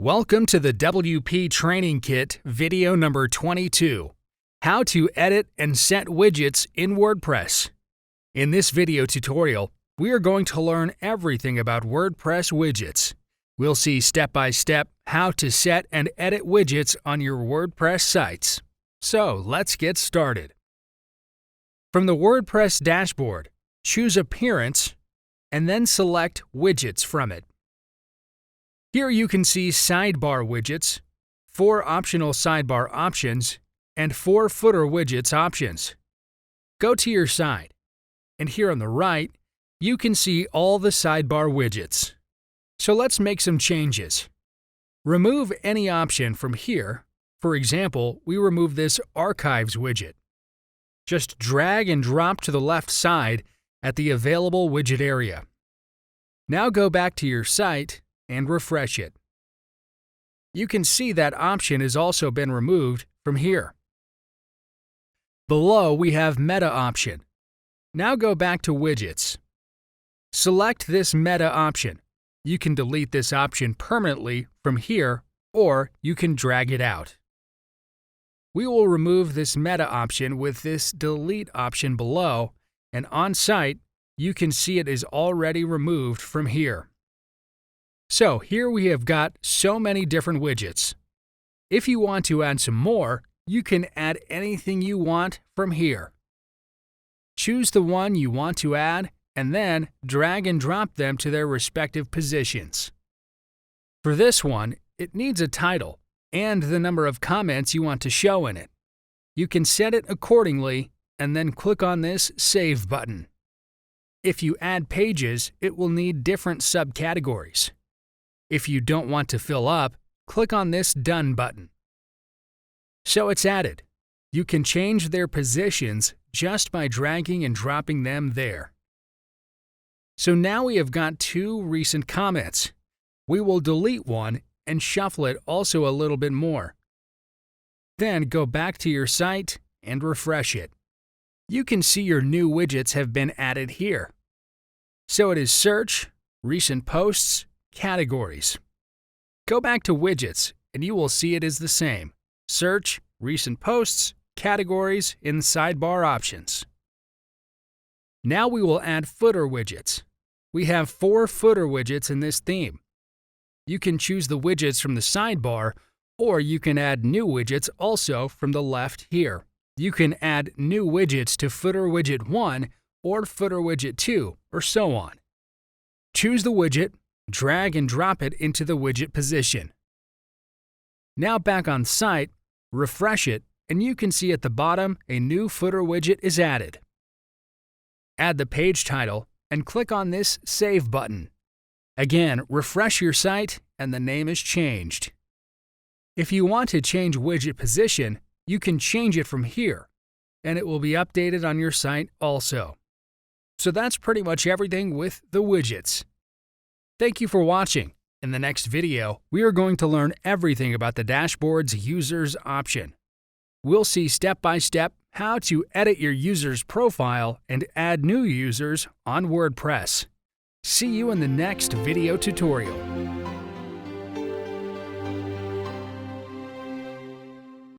Welcome to the WP Training Kit video number 22, How to Edit and Set Widgets in WordPress. In this video tutorial, we are going to learn everything about WordPress widgets. We'll see step-by-step how to set and edit widgets on your WordPress sites. So let's get started. From the WordPress dashboard, choose Appearance and then select Widgets from it. Here you can see sidebar widgets, 4 optional sidebar options, and 4 footer widgets options. Go to your site, and here on the right, you can see all the sidebar widgets. So let's make some changes. Remove any option from here. For example, we remove this Archives widget. Just drag and drop to the left side at the Available Widget area. Now go back to your site and refresh it. You can see that option has also been removed from here. Below we have Meta option. Now go back to Widgets. Select this Meta option. You can delete this option permanently from here, or you can drag it out. We will remove this Meta option with this Delete option below, and on site, you can see it is already removed from here. So here we have got so many different widgets. If you want to add some more, you can add anything you want from here. Choose the one you want to add and then drag and drop them to their respective positions. For this one, it needs a title and the number of comments you want to show in it. You can set it accordingly and then click on this Save button. If you add pages, it will need different subcategories. If you don't want to fill up, click on this Done button. So it's added. You can change their positions just by dragging and dropping them there. So now we have got 2 recent comments. We will delete one and shuffle it also a little bit more. Then go back to your site and refresh it. You can see your new widgets have been added here. So it is Search, Recent Posts, Categories. Go back to Widgets and you will see it is the same. Search, Recent Posts, Categories in Sidebar Options. Now we will add footer widgets. We have 4 footer widgets in this theme. You can choose the widgets from the sidebar, or you can add new widgets also from the left here. You can add new widgets to footer widget 1 or footer widget 2, or so on. Choose the widget, drag and drop it into the widget position. Now back on site, refresh it, and you can see at the bottom a new footer widget is added. Add the page title and click on this Save button. Again, refresh your site and the name is changed. If you want to change widget position, you can change it from here, and it will be updated on your site also. So that's pretty much everything with the widgets. Thank you for watching. In the next video, we are going to learn everything about the dashboard's Users option. We'll see step-by-step how to edit your user's profile and add new users on WordPress. See you in the next video tutorial.